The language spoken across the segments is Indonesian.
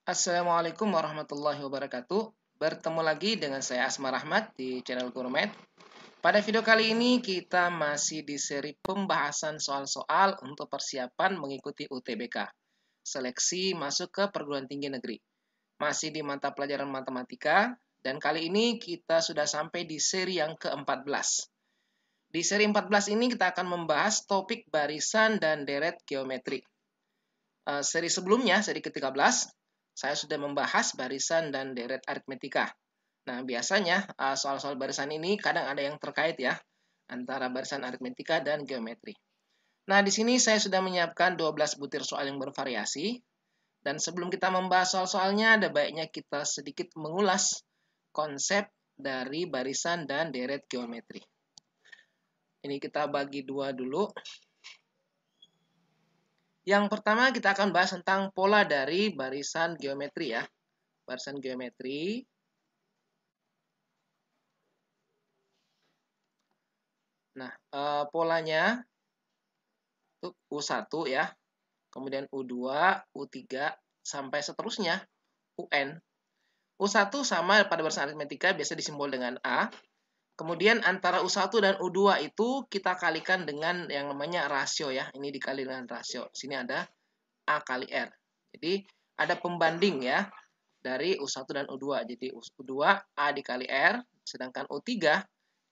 Assalamualaikum warahmatullahi wabarakatuh. Bertemu lagi dengan saya Asmar Rahmat di channel Gurumed. Pada video kali ini kita masih di seri pembahasan soal-soal untuk persiapan mengikuti UTBK, seleksi masuk ke perguruan tinggi negeri. Masih di mata pelajaran matematika, dan kali ini kita sudah sampai di seri yang ke-14. Di seri 14 ini kita akan membahas topik barisan dan deret geometri. Seri sebelumnya, seri ke-13, saya sudah membahas barisan dan deret aritmetika. Nah, biasanya soal-soal barisan ini kadang ada yang terkait ya, antara barisan aritmetika dan geometri. Nah, di sini saya sudah menyiapkan 12 butir soal yang bervariasi. Dan sebelum kita membahas soal-soalnya, ada baiknya kita sedikit mengulas konsep dari barisan dan deret geometri. Ini kita bagi dua dulu. Yang pertama kita akan bahas tentang pola dari barisan geometri ya. Barisan geometri. Nah, polanya itu U1 ya. Kemudian U2, U3, sampai seterusnya UN. U1 sama pada barisan aritmetika biasa disimbol dengan A. Kemudian antara U1 dan U2 itu kita kalikan dengan yang namanya rasio ya. Ini dikali dengan rasio. Sini ada A kali R. Jadi ada pembanding ya dari U1 dan U2. Jadi U2 A dikali R, sedangkan U3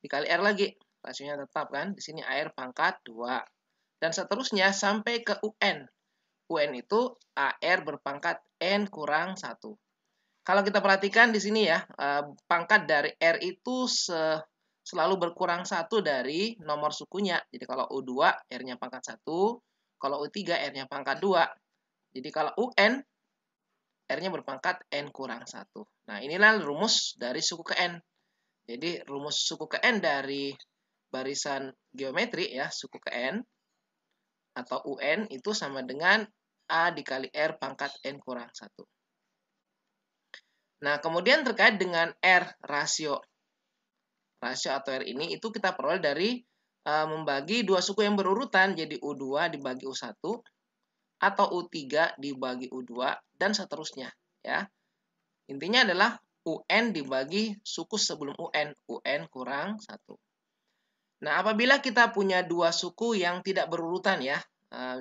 dikali R lagi. Rasionya tetap kan. Di sini AR pangkat 2. Dan seterusnya sampai ke UN. UN itu AR berpangkat N kurang 1. Kalau kita perhatikan di sini ya, pangkat dari R itu selalu berkurang 1 dari nomor sukunya. Jadi kalau U2 R-nya pangkat 1, kalau U3 R-nya pangkat 2. Jadi kalau UN R-nya berpangkat N kurang 1. Nah, inilah rumus dari suku ke N. Jadi rumus suku ke N dari barisan geometri ya, suku ke N atau UN itu sama dengan A dikali R pangkat N kurang 1. Nah, kemudian terkait dengan R rasio. Rasio atau R ini itu kita peroleh dari membagi dua suku yang berurutan. Jadi U2 dibagi U1 atau U3 dibagi U2 dan seterusnya ya. Intinya adalah UN dibagi suku sebelum UN, UN kurang 1. Nah, apabila kita punya dua suku yang tidak berurutan ya,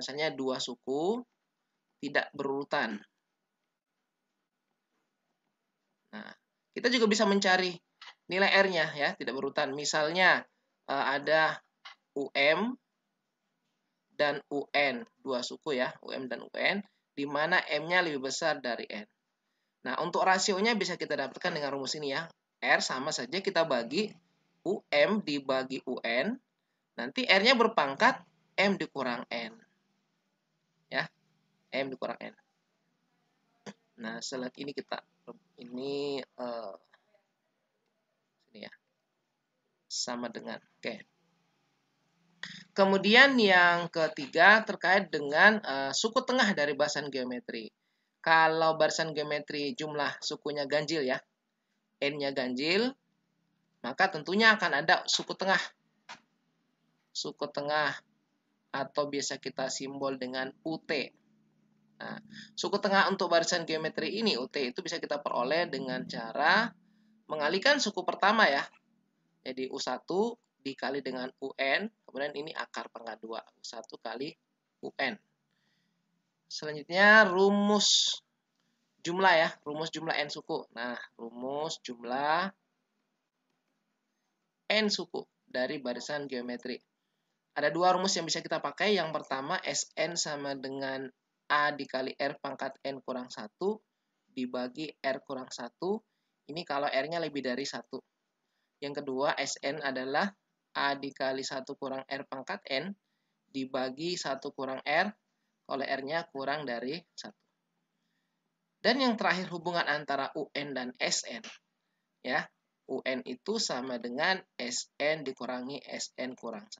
misalnya dua suku tidak berurutan. Nah, kita juga bisa mencari nilai R-nya ya, tidak berurutan. Misalnya ada UM dan UN, dua suku ya, UM dan UN, di mana M-nya lebih besar dari N. Nah, untuk rasionya bisa kita dapatkan dengan rumus ini ya. R sama saja kita bagi UM dibagi UN. Nanti R-nya berpangkat M dikurang N. Ya, M dikurang N. Nah, setelah ini kita ini sini ya. Sama dengan oke. Kemudian yang ketiga terkait dengan suku tengah dari barisan geometri. Kalau barisan geometri jumlah sukunya ganjil ya, N-nya ganjil, maka tentunya akan ada suku tengah. Suku tengah atau biasa kita simbol dengan UT. Nah, suku tengah untuk barisan geometri ini, UT, itu bisa kita peroleh dengan cara mengalihkan suku pertama ya. Jadi U1 dikali dengan UN, kemudian ini akar pangkat 2. U1 kali UN. Selanjutnya rumus jumlah ya, rumus jumlah N suku. Nah, rumus jumlah N suku dari barisan geometri. Ada dua rumus yang bisa kita pakai. Yang pertama, Sn sama dengan A dikali R pangkat N kurang 1 dibagi R kurang 1. Ini kalau R-nya lebih dari 1. Yang kedua, Sn adalah A dikali 1 kurang R pangkat N dibagi 1 kurang R kalau R-nya kurang dari 1. Dan yang terakhir hubungan antara UN dan Sn. Ya, UN itu sama dengan Sn dikurangi Sn kurang 1.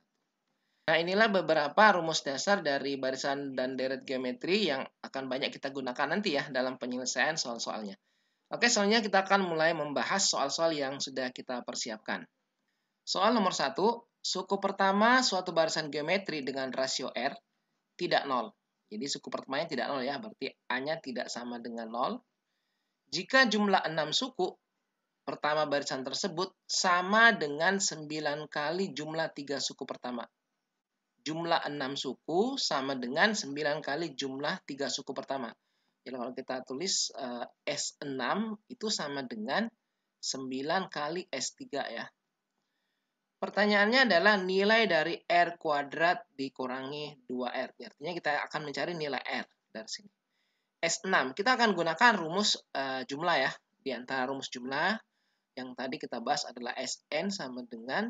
Nah, inilah beberapa rumus dasar dari barisan dan deret geometri yang akan banyak kita gunakan nanti ya dalam penyelesaian soal-soalnya. Oke, selanjutnya kita akan mulai membahas soal-soal yang sudah kita persiapkan. Soal nomor 1, suku pertama suatu barisan geometri dengan rasio R tidak 0. Jadi suku pertamanya tidak 0 ya, berarti A-nya tidak sama dengan 0. Jika jumlah 6 suku pertama barisan tersebut sama dengan 9 kali jumlah 3 suku pertama. Jumlah 6 suku sama dengan 9 kali jumlah 3 suku pertama. Jadi kalau kita tulis S6 itu sama dengan 9 kali S3 ya. Pertanyaannya adalah nilai dari R kuadrat dikurangi 2R. Artinya kita akan mencari nilai R dari sini. S6, kita akan gunakan rumus jumlah ya. Di antara rumus jumlah yang tadi kita bahas adalah Sn sama dengan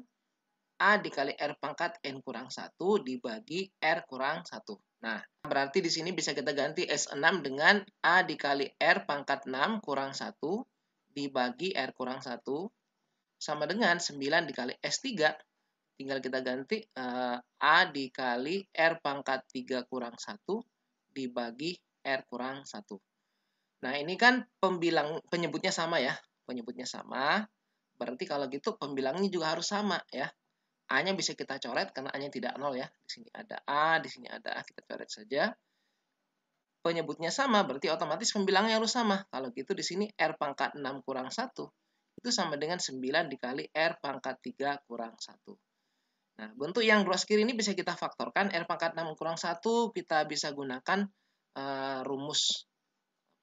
A dikali R pangkat N kurang 1 dibagi R kurang 1. Nah, berarti di sini bisa kita ganti S6 dengan A dikali R pangkat 6 kurang 1 dibagi R kurang 1 sama dengan 9 dikali S3. Tinggal kita ganti A dikali R pangkat 3 kurang 1 dibagi R kurang 1. Nah, ini kan penyebutnya sama ya. Penyebutnya sama. Berarti kalau gitu pembilangnya juga harus sama ya. A-nya bisa kita coret karena A-nya tidak 0 ya. Di sini ada A, di sini ada A. Kita coret saja. Penyebutnya sama, berarti otomatis pembilangnya harus sama. Kalau gitu di sini R pangkat 6 kurang 1 itu sama dengan 9 dikali R pangkat 3 kurang 1. Nah, bentuk yang luas kiri ini bisa kita faktorkan. R pangkat 6 kurang 1 kita bisa gunakan rumus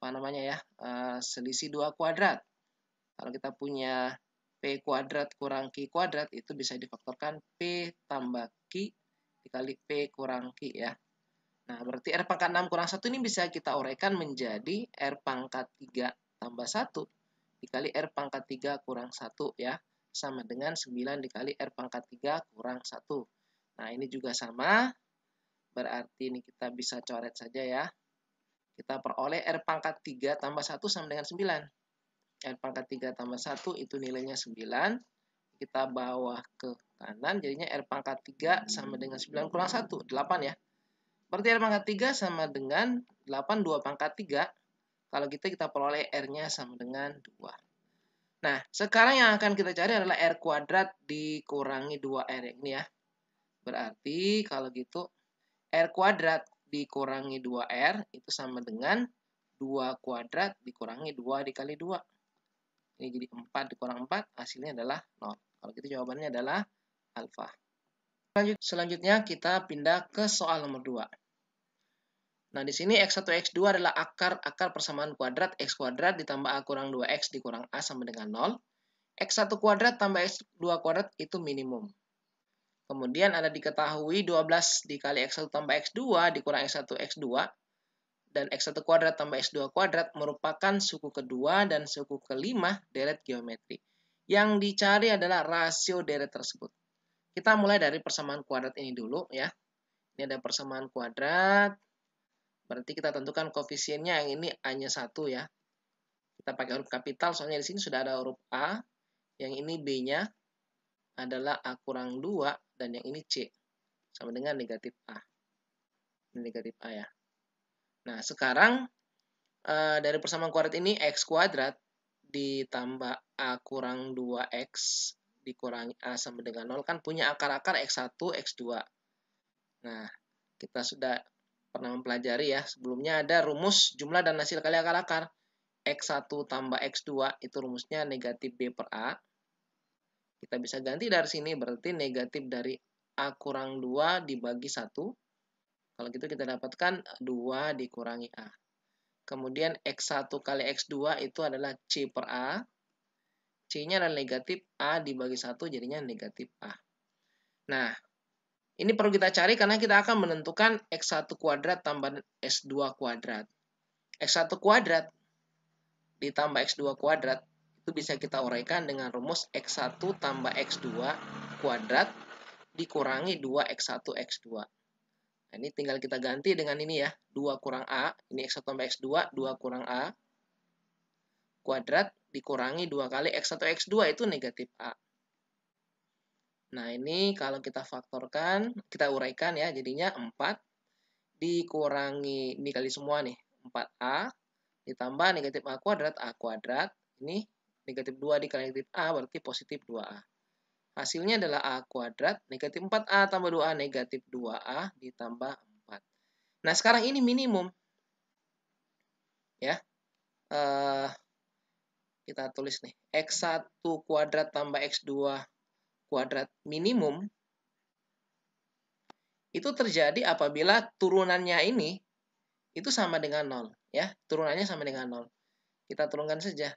apa namanya ya, selisih 2 kuadrat. Kalau kita punya P kuadrat kurang Q kuadrat itu bisa difaktorkan P tambah Q dikali P kurang Q ya. Nah, berarti R pangkat 6 kurang 1 ini bisa kita uraikan menjadi R pangkat 3 tambah 1 dikali R pangkat 3 kurang 1 ya. Sama dengan 9 dikali R pangkat 3 kurang 1. Nah, ini juga sama. Berarti ini kita bisa coret saja ya. Kita peroleh R pangkat 3 tambah 1 sama dengan 9. R pangkat 3 tambah 1 itu nilainya 9. Kita bawa ke kanan, jadinya R pangkat 3 sama dengan 9 kurang 1, 8 ya. Berarti R pangkat 3 sama dengan 8, 2 pangkat 3. Kalau kita peroleh R-nya sama dengan 2. Nah, sekarang yang akan kita cari adalah R kuadrat dikurangi 2R ini ya. Berarti kalau gitu R kuadrat dikurangi 2R itu sama dengan 2 kuadrat dikurangi 2 dikali 2. Ini jadi 4 dikurang 4, hasilnya adalah 0. Kalau gitu jawabannya adalah alfa. Selanjutnya kita pindah ke soal nomor 2. Nah, di sini X1, X2 adalah akar persamaan kuadrat X kuadrat ditambah A kurang 2X dikurang A sama dengan 0. X1 kuadrat tambah X2 kuadrat itu minimum. Kemudian ada diketahui 12 dikali X1 tambah X2 dikurang X1, X2. Dan X1 kuadrat tambah X2 kuadrat merupakan suku kedua dan suku kelima deret geometri. Yang dicari adalah rasio deret tersebut. Kita mulai dari persamaan kuadrat ini dulu ya. Ini ada persamaan kuadrat. Berarti kita tentukan koefisiennya, yang ini A-nya 1 ya. Kita pakai huruf kapital, soalnya di sini sudah ada huruf A. Yang ini B-nya adalah A kurang 2, dan yang ini C. Sama dengan negatif A. Ini negatif A ya. Nah, sekarang dari persamaan kuadrat ini, X kuadrat ditambah A kurang 2X dikurangi A sama dengan 0, kan punya akar-akar X1, X2. Nah, kita sudah pernah mempelajari ya, sebelumnya ada rumus jumlah dan hasil kali akar-akar. X1 tambah X2 itu rumusnya negatif B per A. Kita bisa ganti dari sini, berarti negatif dari A kurang 2 dibagi 1. Kalau gitu kita dapatkan 2 dikurangi A. Kemudian X1 kali X2 itu adalah C per A. C-nya adalah negatif A dibagi 1, jadinya negatif A. Nah, ini perlu kita cari karena kita akan menentukan X1 kuadrat tambah X2 kuadrat. X1 kuadrat ditambah X2 kuadrat itu bisa kita uraikan dengan rumus X1 tambah X2 kuadrat dikurangi 2X1 X2. Nah, ini tinggal kita ganti dengan ini ya, 2 kurang A, ini X1 tambah X2, 2 kurang A, kuadrat dikurangi 2 kali X1 X2 itu negatif A. Nah, ini kalau kita faktorkan, kita uraikan ya, jadinya 4 dikurangi, ini kali semua nih, 4A, ditambah negatif A kuadrat, ini negatif 2 dikali negatif A, berarti positif 2A. Hasilnya adalah A kuadrat, negatif 4A tambah 2A, negatif 2A ditambah 4. Nah, sekarang ini minimum. Ya, kita tulis nih, X1 kuadrat tambah X2 kuadrat minimum, itu terjadi apabila turunannya ini itu sama dengan 0. Ya, turunannya sama dengan 0. Kita turunkan saja.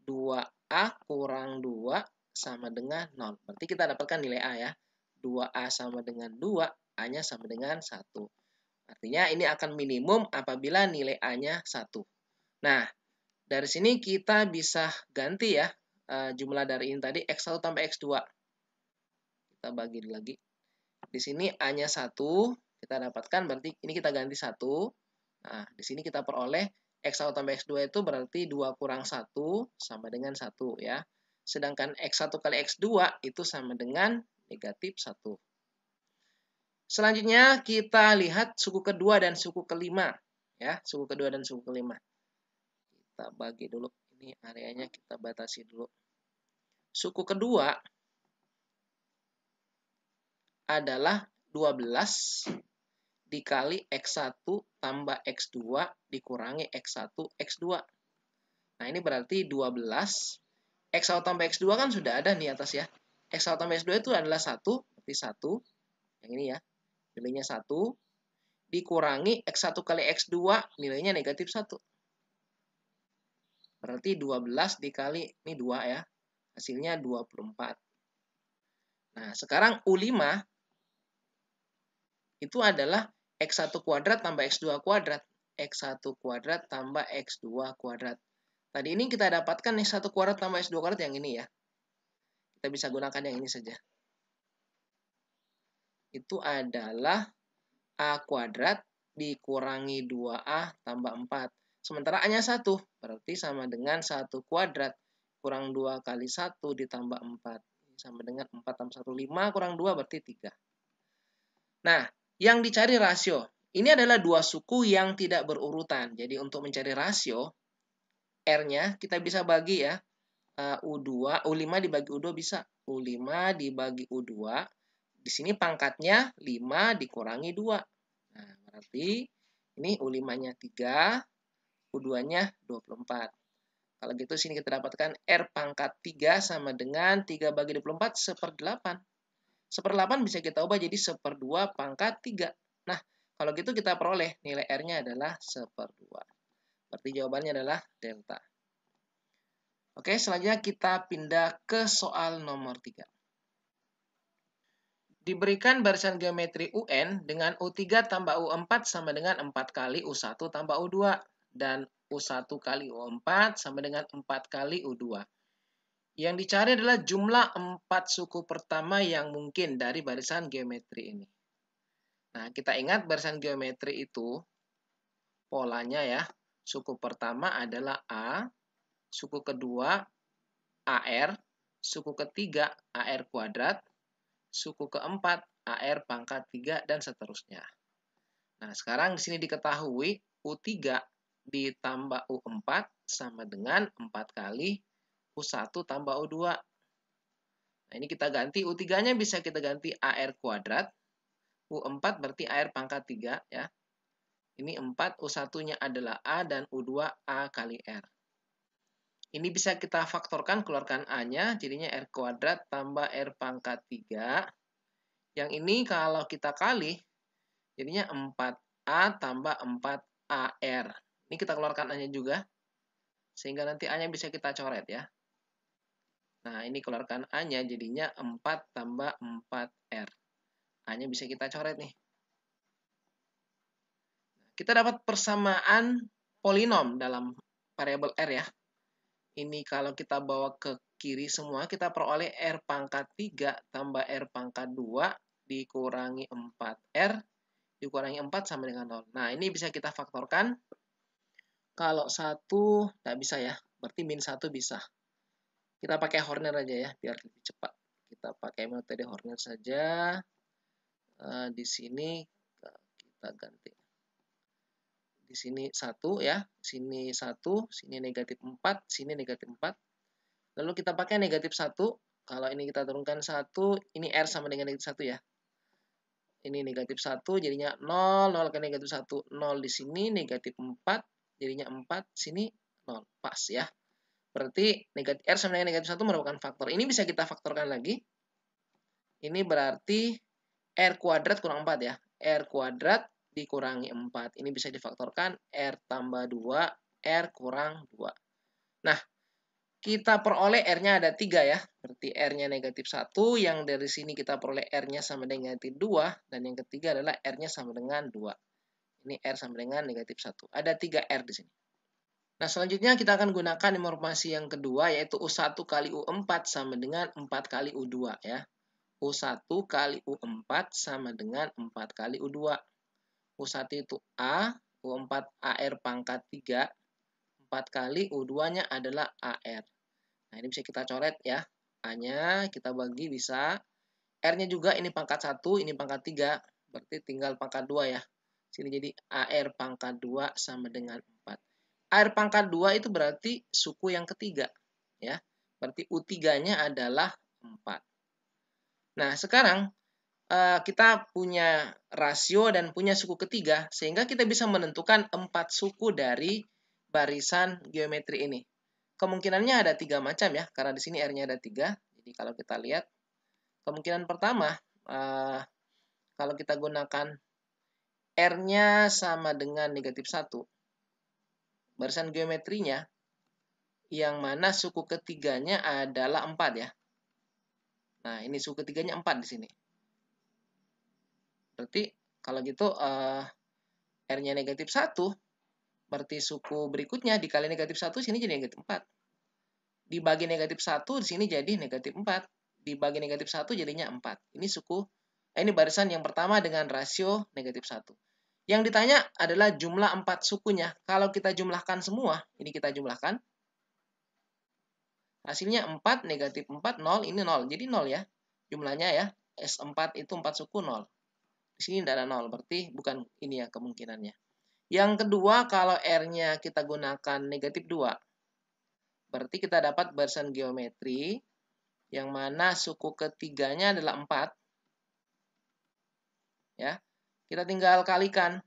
2A kurang 2 sama dengan 0. Berarti kita dapatkan nilai A ya. 2A sama dengan 2, A-nya sama dengan 1. Artinya ini akan minimum apabila nilai A-nya 1. Nah, dari sini kita bisa ganti ya jumlah dari ini tadi X1 tambah X2. Kita bagi lagi. Di sini A-nya 1, kita dapatkan berarti ini kita ganti 1. Nah, di sini kita peroleh X1 tambah X2 itu berarti 2 kurang 1 sama dengan 1 ya. Sedangkan X1 kali X2 itu sama dengan negatif 1. Selanjutnya kita lihat suku kedua dan suku kelima. Ya, suku kedua dan suku kelima. Kita bagi dulu. Ini areanya kita batasi dulu. Suku kedua adalah 12 dikali X1 tambah X2 dikurangi X1, X2. Nah, ini berarti 12. X1 tambah X2 kan sudah ada nih atas ya. X1 tambah X2 itu adalah 1, berarti 1. Yang ini ya, nilainya 1. Dikurangi X1 kali X2, nilainya negatif 1. Berarti 12 dikali, ini 2 ya. Hasilnya 24. Nah, sekarang U5 itu adalah X1 kuadrat tambah X2 kuadrat. X1 kuadrat tambah X2 kuadrat. Tadi ini kita dapatkan X1 kuadrat tambah X2 kuadrat yang ini ya. Kita bisa gunakan yang ini saja. Itu adalah A kuadrat dikurangi 2A tambah 4. Sementara A-nya 1, berarti sama dengan 1 kuadrat kurang 2 kali 1 ditambah 4. Sama dengan 4 tambah 1, 5 kurang 2 berarti 3. Nah, yang dicari rasio. Ini adalah dua suku yang tidak berurutan. Jadi untuk mencari rasio, R-nya kita bisa bagi ya. U5 dibagi U2 bisa. U5 dibagi U2. Di sini pangkatnya 5 dikurangi 2. Nah, berarti ini U5-nya 3, U2-nya 24. Kalau gitu sini kita dapatkan R pangkat 3 sama dengan 3 bagi 24 1/8. 1/8 bisa kita ubah jadi 1/2 pangkat 3. Nah, kalau gitu kita peroleh nilai R-nya adalah 1/2. Berarti jawabannya adalah delta. Oke, selanjutnya kita pindah ke soal nomor 3. Diberikan barisan geometri UN dengan U3 tambah U4 sama dengan 4 kali U1 tambah U2. Dan U1 kali U4 sama dengan 4 kali U2. Yang dicari adalah jumlah 4 suku pertama yang mungkin dari barisan geometri ini. Nah, kita ingat barisan geometri itu polanya ya. Suku pertama adalah A, suku kedua AR, suku ketiga AR kuadrat, suku keempat AR pangkat 3, dan seterusnya. Nah, sekarang di sini diketahui U3 ditambah U4 sama dengan 4 kali U1 tambah U2. Nah, ini kita ganti. U3-nya bisa kita ganti AR kuadrat. U4 berarti AR pangkat 3 ya. Ini 4, U1-nya adalah A dan U2 A kali R. Ini bisa kita faktorkan, keluarkan A-nya, jadinya R kuadrat tambah R pangkat 3. Yang ini kalau kita kali, jadinya 4A tambah 4AR. Ini kita keluarkan A-nya juga, sehingga nanti A-nya bisa kita coret ya. Nah, ini keluarkan A-nya, jadinya 4 tambah 4R. A-nya bisa kita coret nih. Kita dapat persamaan polinom dalam variabel R ya. Ini kalau kita bawa ke kiri semua, kita peroleh R pangkat 3 tambah R pangkat 2 dikurangi 4R dikurangi 4 sama dengan 0. Nah, ini bisa kita faktorkan. Kalau 1 nggak bisa ya, berarti min 1 bisa. Kita pakai Horner aja ya, biar lebih cepat. Kita pakai metode Horner saja. Di sini kita ganti. Di sini 1 ya, sini 1, sini negatif 4, sini negatif 4. Lalu kita pakai negatif 1, Kalau ini kita turunkan 1, ini R sama dengan negatif 1 ya. Ini negatif 1 jadinya 0, 0 ke negatif 1, 0 di sini, negatif 4, jadinya 4, sini 0. Pas ya. Berarti negatif R sama dengan negatif 1 merupakan faktor. Ini bisa kita faktorkan lagi. Ini berarti R kuadrat kurang 4 ya. R kuadrat dikurangi 4. Ini bisa difaktorkan R tambah 2, R kurang 2. Nah, kita peroleh R-nya ada 3 ya. Berarti R-nya negatif 1. Yang dari sini kita peroleh R-nya sama dengan negatif 2. Dan yang ketiga adalah R-nya sama dengan 2. Ini R sama dengan negatif 1. Ada 3 R di sini. Nah, selanjutnya kita akan gunakan informasi yang kedua, yaitu U1 kali U4 sama dengan 4 kali U2 ya. U1 kali U4 sama dengan 4 kali U2. U1 itu A, U4 AR pangkat 3. 4 kali U2-nya adalah AR. Nah, ini bisa kita coret ya. A-nya kita bagi bisa. R-nya juga ini pangkat 1, ini pangkat 3. Berarti tinggal pangkat 2 ya. Sini jadi AR pangkat 2 sama dengan 4. AR pangkat 2 itu berarti suku yang ketiga. Ya. Berarti U3-nya adalah 4. Nah, sekarang kita punya rasio dan punya suku ketiga. Sehingga kita bisa menentukan 4 suku dari barisan geometri ini. Kemungkinannya ada 3 macam ya, karena di sini R-nya ada 3. Jadi kalau kita lihat, kemungkinan pertama, kalau kita gunakan R-nya sama dengan negatif 1, barisan geometrinya, yang mana suku ketiganya adalah 4 ya. Nah, ini suku ketiganya 4 di sini. Berarti kalau gitu R-nya negatif 1, berarti suku berikutnya dikali negatif 1, sini jadi negatif 4. Dibagi negatif 1, di sini jadi negatif 4. Dibagi negatif 1, jadinya 4. Ini barisan yang pertama dengan rasio negatif 1. Yang ditanya adalah jumlah 4 sukunya. Kalau kita jumlahkan semua, ini kita jumlahkan. Hasilnya 4, negatif 4, 0, ini 0. Jadi 0 ya. Jumlahnya ya. S4 itu 4 suku 0. Di sini tidak ada 0, berarti bukan ini ya kemungkinannya. Yang kedua, kalau R-nya kita gunakan negatif 2. Berarti kita dapat barisan geometri yang mana suku ketiganya adalah 4. Ya. Kita tinggal kalikan.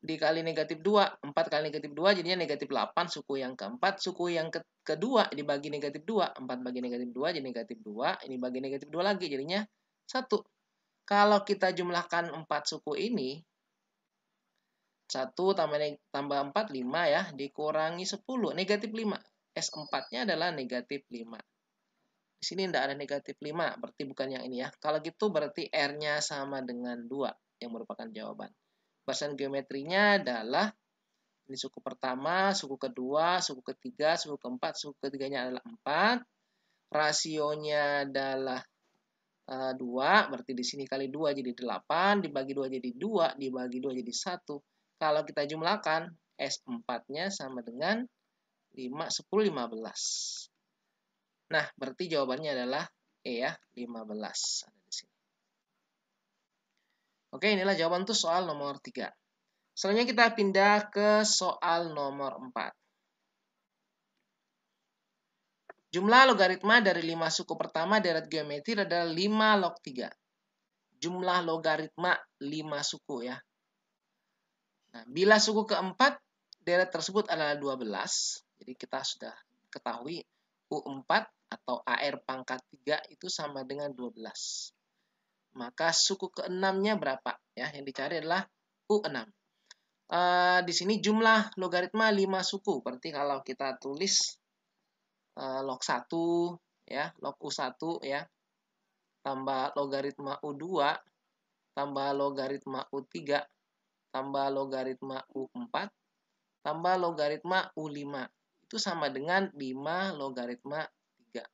Dikali negatif 2. 4 kali negatif 2 jadinya negatif 8 suku yang keempat. Suku yang kedua dibagi negatif 2. 4 bagi negatif 2 jadi negatif 2. Ini bagi negatif 2 lagi jadinya 1. Kalau kita jumlahkan 4 suku ini, 1 tambah 4, 5 ya. Dikurangi 10, negatif 5. S4-nya adalah negatif 5. Di sini tidak ada negatif 5, berarti bukan yang ini ya. Kalau gitu berarti R-nya sama dengan 2, yang merupakan jawaban. Barisan geometrinya adalah, ini suku pertama, suku kedua, suku ketiga, suku keempat, suku ketiganya adalah 4. Rasionya adalah 2, berarti di sini kali 2 jadi 8, dibagi 2 jadi 2, dibagi 2 jadi 1. Kalau kita jumlahkan, S4-nya sama dengan 5, 10, 15. Nah, berarti jawabannya adalah E ya, 15. Ada di sini. Oke, inilah jawaban untuk soal nomor 3. Selanjutnya kita pindah ke soal nomor 4. Jumlah logaritma dari 5 suku pertama deret geometri adalah 5 log 3. Jumlah logaritma 5 suku ya. Nah, bila suku keempat, deret tersebut adalah 12. Jadi kita sudah ketahui U4 atau AR pangkat 3 itu sama dengan 12. Maka suku ke-6-nya berapa? Ya, yang dicari adalah U6. Di sini jumlah logaritma 5 suku. Berarti kalau kita tulis log 1 ya, log U1 ya, tambah logaritma U2, tambah logaritma U3, tambah logaritma U4, tambah logaritma U5. Itu sama dengan 5 logaritma 3.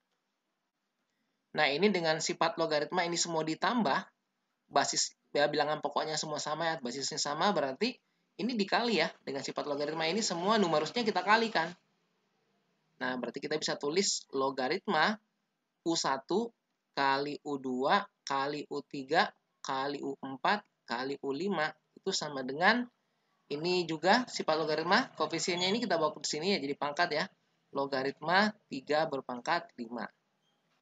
Nah, ini dengan sifat logaritma ini semua ditambah, basis ya, bilangan pokoknya semua sama ya, basisnya sama, berarti ini dikali ya, dengan sifat logaritma ini semua numerusnya kita kalikan. Nah, berarti kita bisa tulis logaritma U1 kali U2 kali U3 kali U4 kali U5 itu sama dengan, ini juga sifat logaritma, koefisiennya ini kita bawa ke sini ya, jadi pangkat ya. Logaritma 3 berpangkat 5.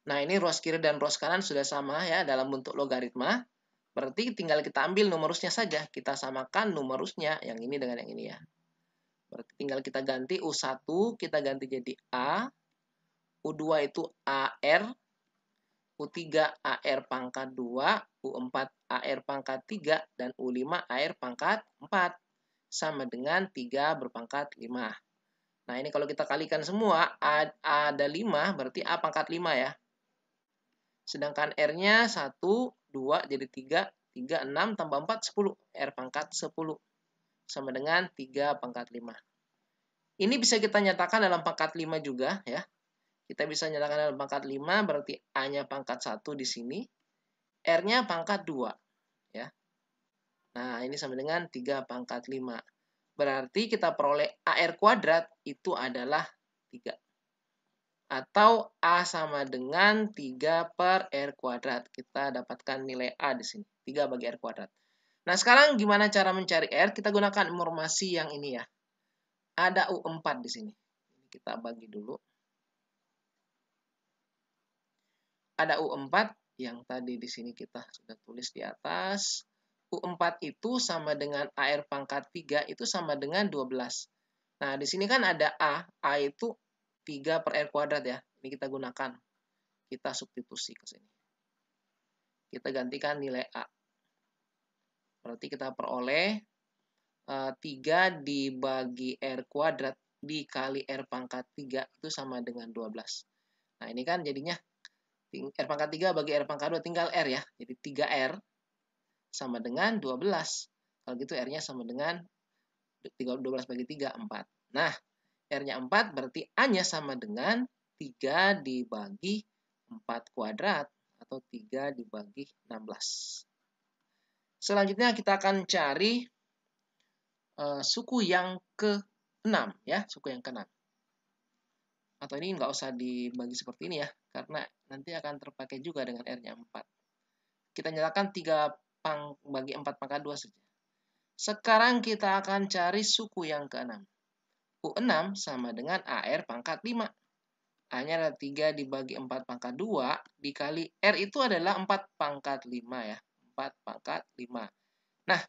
Nah, ini ruas kiri dan ruas kanan sudah sama ya dalam bentuk logaritma. Berarti tinggal kita ambil numerusnya saja. Kita samakan numerusnya yang ini dengan yang ini ya. Berarti tinggal kita ganti U1, kita ganti jadi A. U2 itu AR. U3 AR pangkat 2. U4 AR pangkat 3. Dan U5 AR pangkat 4. Sama dengan 3 berpangkat 5. Nah, ini kalau kita kalikan semua, ada 5, berarti A pangkat 5 ya. Sedangkan R-nya 1, 2, jadi 3, 3, 6, tambah 4, 10. R pangkat 10. Sama dengan 3 pangkat 5. Ini bisa kita nyatakan dalam pangkat 5 juga ya. Kita bisa nyatakan dalam pangkat 5, berarti A-nya pangkat 1 di sini. R-nya pangkat 2. Ya. Nah, ini sama dengan 3 pangkat 5. Berarti kita peroleh AR kuadrat itu adalah 3. Atau A sama dengan 3 per R kuadrat. Kita dapatkan nilai A di sini. 3 bagi R kuadrat. Nah, sekarang gimana cara mencari R? Kita gunakan informasi yang ini ya. Ada U4 di sini. Kita bagi dulu. Ada U4 yang tadi di sini kita sudah tulis di atas. U4 itu sama dengan AR pangkat 3 itu sama dengan 12. Nah, di sini kan ada A. A itu 3 per R kuadrat ya. Ini kita gunakan. Kita substitusi ke sini. Kita gantikan nilai A. Berarti kita peroleh 3 dibagi R kuadrat dikali R pangkat 3 itu sama dengan 12. Nah, ini kan jadinya R pangkat 3 bagi R pangkat 2 tinggal R ya. Jadi 3R sama dengan 12. Kalau gitu R-nya sama dengan 12 bagi 3, 4. Nah, R-nya 4 berarti A-nya sama dengan 3 dibagi 4 kuadrat atau 3 dibagi 16. Selanjutnya kita akan cari suku yang ke-6 ya, suku yang ke-6. Atau ini nggak usah dibagi seperti ini ya, karena nanti akan terpakai juga dengan R-nya 4. Kita nyatakan 3 bagi 4 pangkat 2 saja. Sekarang kita akan cari suku yang ke-6. U6 sama dengan AR pangkat 5. A-nya adalah 3 dibagi 4 pangkat 2 dikali R itu adalah 4 pangkat 5 ya. 4 pangkat 5. Nah,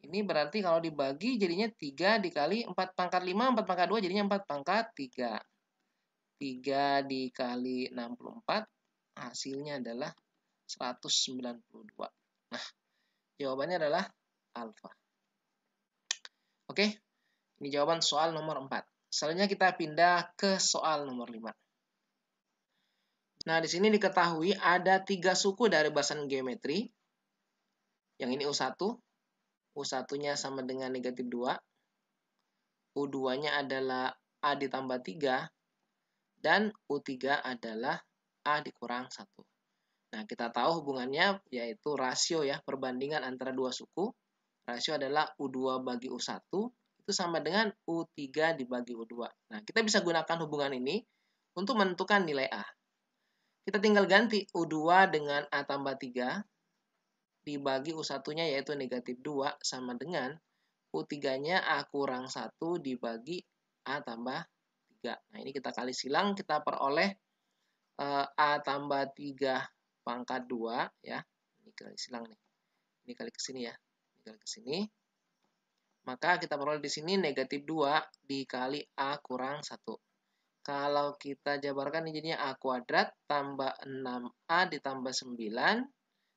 ini berarti kalau dibagi jadinya 3 dikali 4 pangkat 5, 4 pangkat 2 jadinya 4 pangkat 3. 3 dikali 64 hasilnya adalah 192. Nah, jawabannya adalah alfa. Oke. Ini jawaban soal nomor 4. Selanjutnya kita pindah ke soal nomor 5. Nah, di sini diketahui ada 3 suku dari barisan geometri. Yang ini U1. U1-nya sama dengan negatif 2. U2-nya adalah A ditambah 3. Dan U3 adalah A dikurang 1. Nah, kita tahu hubungannya yaitu rasio ya, perbandingan antara dua suku. Rasio adalah U2 bagi U1. Itu sama dengan U3 dibagi U2. Nah, kita bisa gunakan hubungan ini untuk menentukan nilai A. Kita tinggal ganti U2 dengan A tambah 3 dibagi U1-nya yaitu negatif 2 sama dengan U3-nya A kurang 1 dibagi A tambah 3. Nah, ini kita kali silang, kita peroleh A tambah 3 pangkat 2 ya. Ini kali silang nih. Ini kali ke sini ya. Ini kali ke sini. Maka kita peroleh di sini negatif 2 dikali A kurang 1. Kalau kita jabarkan ini jadinya A kuadrat tambah 6A ditambah 9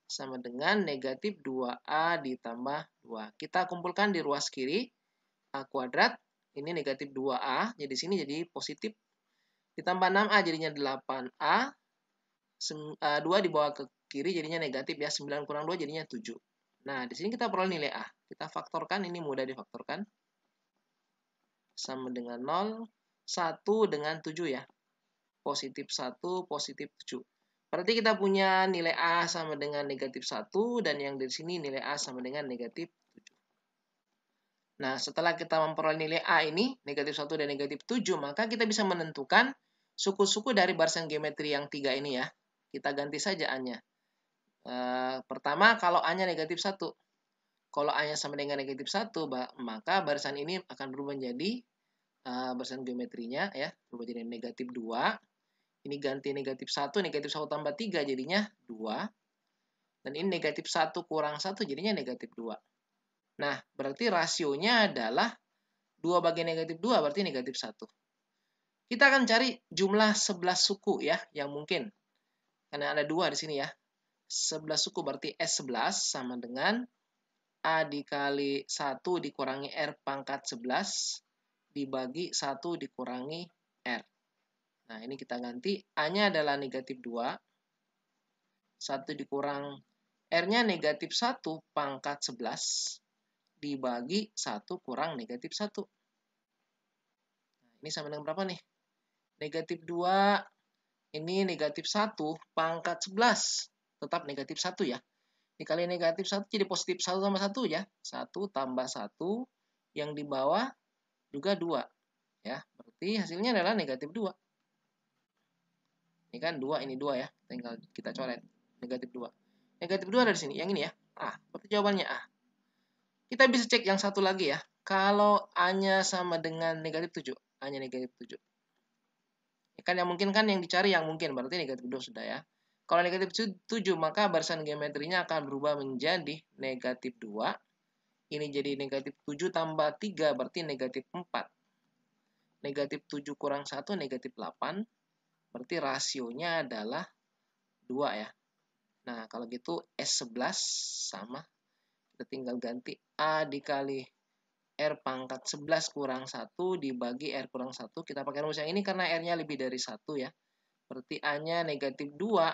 sama dengan negatif 2A ditambah 2. Kita kumpulkan di ruas kiri. A kuadrat, ini negatif 2A. Jadi sini jadi positif. Ditambah 6A jadinya 8A. 2 dibawa ke kiri jadinya negatif ya. 9 kurang 2 jadinya 7. Nah, di sini kita peroleh nilai A. Kita faktorkan, ini mudah difaktorkan. Sama dengan 0, 1 dengan 7 ya. Positif 1, positif 7. Berarti kita punya nilai A sama dengan negatif 1, dan yang di sini nilai A sama dengan negatif 7. Nah, setelah kita memperoleh nilai A ini, negatif 1 dan negatif 7, maka kita bisa menentukan suku-suku dari barisan geometri yang 3 ini ya. Kita ganti saja A-nya. Pertama, kalau A-nya negatif 1. Kalau A-nya sama dengan negatif 1, maka barisan ini akan berubah menjadi barisan geometrinya ya, berubah jadi negatif 2. Ini ganti negatif 1 tambah 3 jadinya 2. Dan ini negatif 1 kurang 1 jadinya negatif 2. Nah, berarti rasionya adalah 2 bagi negatif 2 berarti negatif 1. Kita akan cari jumlah 11 suku ya yang mungkin. Karena ada 2 di sini ya. 11 suku berarti S11 sama dengan A dikali 1 dikurangi R pangkat 11 dibagi 1 dikurangi R. Nah, ini kita ganti. A-nya adalah negatif 2. 1 dikurang R-nya negatif 1 pangkat 11 dibagi 1 kurang negatif 1. Nah, ini sama dengan berapa nih? Negatif 2, ini negatif 1 pangkat 11. Tetap negatif 1 ya. Dikali negatif 1 jadi positif 1 tambah 1 ya. 1 tambah 1 yang di bawah juga 2. Ya, berarti hasilnya adalah negatif 2. Ini kan 2, ini 2 ya. Tinggal kita coret. Negatif 2. Negatif 2 ada di sini. Yang ini ya. Berarti jawabannya A. Kita bisa cek yang satu lagi ya. Kalau A-nya sama dengan negatif 7. A-nya negatif 7. Ya kan yang mungkin kan yang dicari yang mungkin. Berarti negatif 2 sudah ya. Kalau negatif 7 maka barisan geometrinya akan berubah menjadi negatif 2. Ini jadi negatif 7 tambah 3 berarti negatif 4. Negatif 7 kurang 1 negatif 8. Berarti rasionya adalah 2 ya. Nah, kalau gitu S11 sama. Kita tinggal ganti A dikali R pangkat 11 kurang 1 dibagi R kurang 1. Kita pakai rumus yang ini karena R-nya lebih dari 1 ya. Berarti A-nya negatif 2.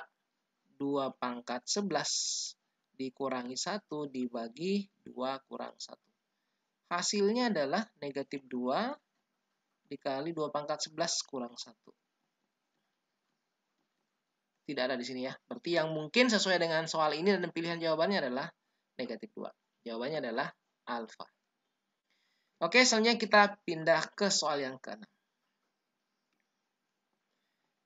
2 pangkat 11 dikurangi 1 dibagi 2 kurang 1. Hasilnya adalah negatif 2 dikali 2 pangkat 11 kurang 1. Tidak ada di sini ya. Berarti yang mungkin sesuai dengan soal ini dan pilihan jawabannya adalah negatif 2. Jawabannya adalah alfa. Oke, selanjutnya kita pindah ke soal yang ke-6.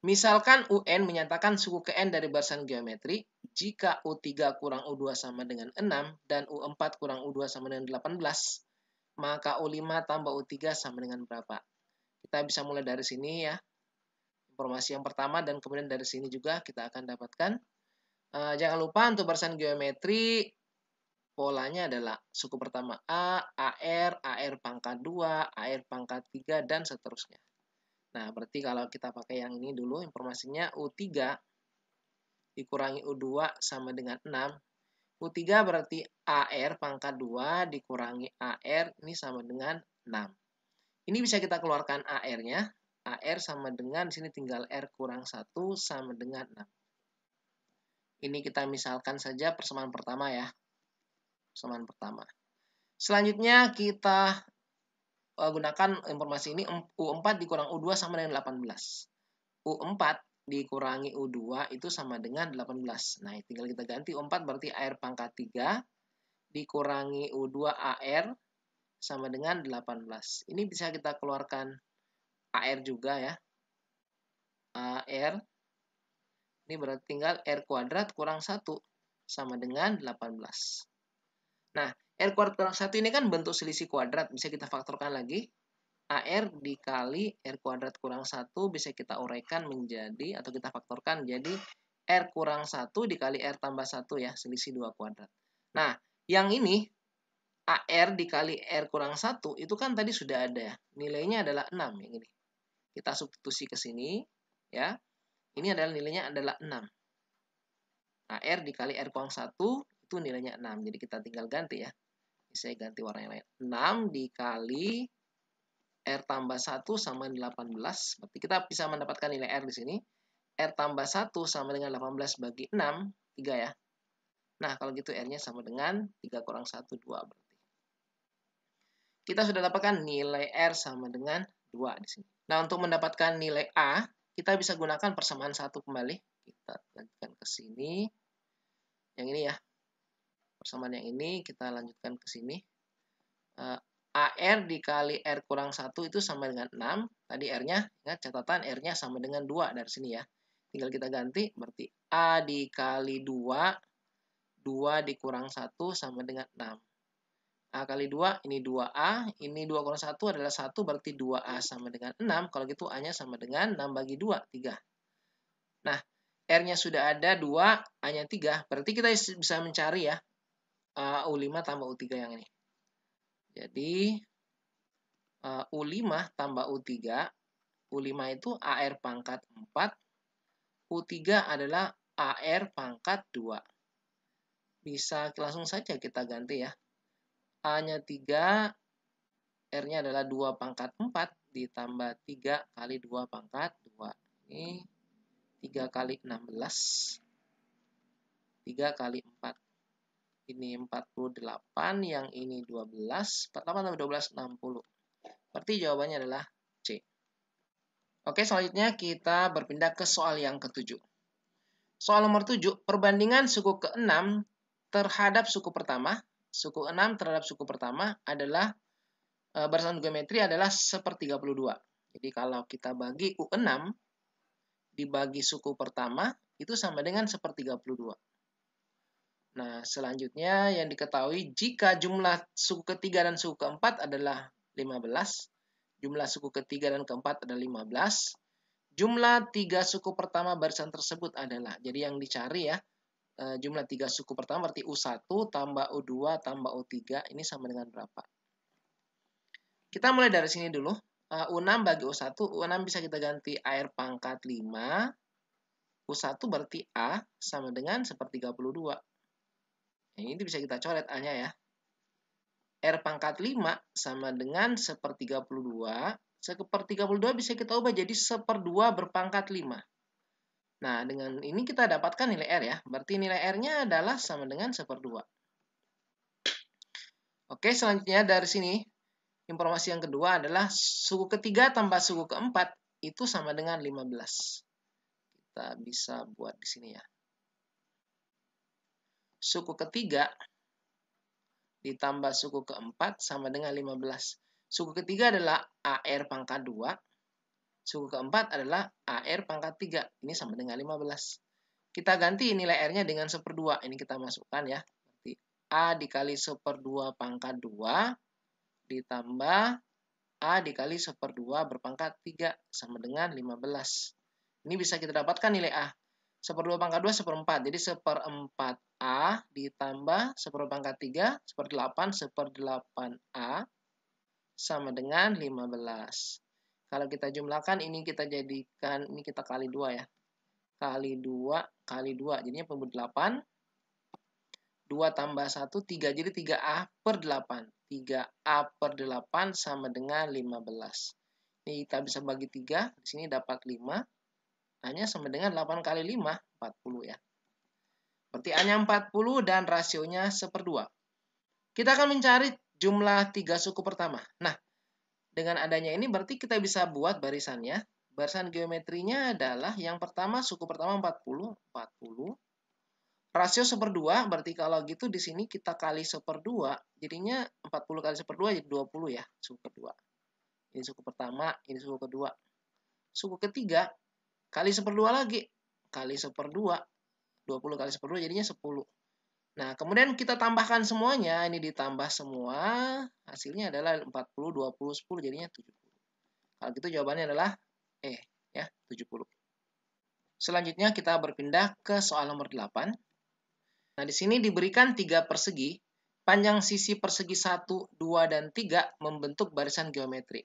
Misalkan UN menyatakan suku ke N dari barisan geometri jika U3 kurang U2 sama dengan 6 dan U4 kurang U2 sama dengan 18, maka U5 tambah U3 sama dengan berapa? Kita bisa mulai dari sini ya. Informasi yang pertama dan kemudian dari sini juga kita akan dapatkan. Jangan lupa untuk barisan geometri polanya adalah suku pertama A, AR, AR pangkat 2, AR pangkat 3, dan seterusnya. Nah, berarti kalau kita pakai yang ini dulu informasinya U3 dikurangi U2 sama dengan 6. U3 berarti AR pangkat 2 dikurangi AR ini sama dengan 6. Ini bisa kita keluarkan AR-nya. AR sama dengan, di sini tinggal R kurang 1 sama dengan 6. Ini kita misalkan saja persamaan pertama ya. Persamaan pertama. Selanjutnya kita gunakan informasi ini. U4 dikurang U2 sama dengan 18. U4 dikurangi U2 itu sama dengan 18. Nah, tinggal kita ganti. U4 berarti AR pangkat 3 dikurangi U2 AR sama dengan 18. Ini bisa kita keluarkan AR juga ya. AR ini berarti tinggal R kuadrat kurang 1 sama dengan 18. Nah, R kuadrat kurang 1 ini kan bentuk selisih kuadrat. Bisa kita faktorkan lagi. AR dikali R kuadrat kurang 1 bisa kita uraikan menjadi, atau kita faktorkan menjadi R kurang 1 dikali R tambah 1 ya. Selisih 2 kuadrat. Nah, yang ini AR dikali R kurang 1 itu kan tadi sudah ada ya. Nilainya adalah 6 yang ini. Kita substitusi ke sini ya. Ini adalah nilainya adalah 6. AR dikali R kurang 1 itu nilainya 6. Jadi kita tinggal ganti ya. Saya ganti warna yang lain. 6 dikali R tambah 1 sama dengan 18. Berarti kita bisa mendapatkan nilai R di sini. R tambah 1 sama dengan 18 bagi 6. 3 ya. Nah, kalau gitu R-nya sama dengan 3 kurang 1, 2 berarti. Kita sudah dapatkan nilai R sama dengan 2 di sini. Nah, untuk mendapatkan nilai A, kita bisa gunakan persamaan 1 kembali. Kita lanjutkan ke sini. Yang ini ya. Persamaan yang ini kita lanjutkan ke sini. AR dikali R kurang 1 itu sama dengan 6. Tadi R-nya, ingat catatan R-nya sama dengan 2 dari sini ya. Tinggal kita ganti, berarti A dikali 2, 2 dikurang 1 sama dengan 6. A kali 2, ini 2A, ini 2 kurang 1 adalah 1, berarti 2A sama dengan 6. Kalau gitu A-nya sama dengan 6 bagi 2, 3. R-nya sudah ada 2, A-nya 3. Berarti kita bisa mencari ya U5 tambah U3 yang ini. Jadi U5 tambah U3. U5 itu AR pangkat 4. U3 adalah AR pangkat 2. Bisa langsung saja kita ganti ya. A-nya 3, R-nya adalah 2 pangkat 4 ditambah 3 kali 2 pangkat 2. Ini 3 kali 16. 3 kali 4. Ini 48, yang ini 12. 48 tambah 12, 60. Berarti jawabannya adalah C. Oke, selanjutnya kita berpindah ke soal yang ke-7. Soal nomor 7, perbandingan suku ke-6 terhadap suku pertama. Suku 6 terhadap suku pertama adalah barisan geometri adalah 1/32. Jadi kalau kita bagi U6 dibagi suku pertama itu sama dengan 1/32. Nah, selanjutnya yang diketahui jika jumlah suku ketiga dan suku keempat adalah 15, jumlah suku ketiga dan keempat adalah 15, jumlah 3 suku pertama barisan tersebut adalah, jadi yang dicari ya, jumlah 3 suku pertama berarti U1 tambah U2 tambah U3, ini sama dengan berapa? Kita mulai dari sini dulu. U6 bagi U1, U6 bisa kita ganti AR pangkat 5, U1 berarti A sama dengan 1/32. Ini bisa kita coret A-nya ya. R pangkat 5 sama dengan 1/32. 1/32 bisa kita ubah jadi 1/2 berpangkat 5. Nah, dengan ini kita dapatkan nilai R ya. Berarti nilai R-nya adalah sama dengan 1/2. Oke, selanjutnya dari sini, informasi yang kedua adalah suku ketiga tambah suku keempat itu sama dengan 15. Kita bisa buat di sini ya. Suku ketiga ditambah suku keempat sama dengan 15. Suku ketiga adalah AR pangkat 2. Suku keempat adalah AR pangkat 3. Ini sama dengan 15. Kita ganti nilai R-nya dengan 1/2. Ini kita masukkan ya. Berarti A dikali 1/2 pangkat 2 ditambah A dikali 1/2 berpangkat 3 sama dengan 15. Ini bisa kita dapatkan nilai A. 1/2 pangkat 2, 1/4. Jadi 1/4 A ditambah 1/2 pangkat 3, 1/8, 1/8A sama dengan 15. Kalau kita jumlahkan, ini kita jadikan, ini kita kali 2 ya. Kali 2, kali 2. Jadinya 8. 2 tambah 1, 3. Jadi 3A per 8. 3A per 8 sama dengan 15. Ini kita bisa bagi 3. Di sini dapat 5. A-nya sama dengan 8 kali 5, 40 ya. Berarti A-nya 40 dan rasionya 1/2. Kita akan mencari jumlah 3 suku pertama. Nah, dengan adanya ini berarti kita bisa buat barisannya. Barisan geometrinya adalah yang pertama, suku pertama 40. 40. Rasio 1/2, berarti kalau gitu di sini kita kali 1/2. Jadinya 40 kali 1/2 jadi 20 ya, suku kedua. Ini suku pertama, ini suku kedua. Suku ketiga, kali 1/2 lagi, kali 1/2, 20 kali 1/2 jadinya 10. Nah, kemudian kita tambahkan semuanya, ini ditambah semua, hasilnya adalah 40, 20, 10, jadinya 70. Kalau gitu jawabannya adalah E, ya, 70. Selanjutnya kita berpindah ke soal nomor 8. Nah, di sini diberikan 3 persegi, panjang sisi persegi 1, 2, dan 3 membentuk barisan geometri.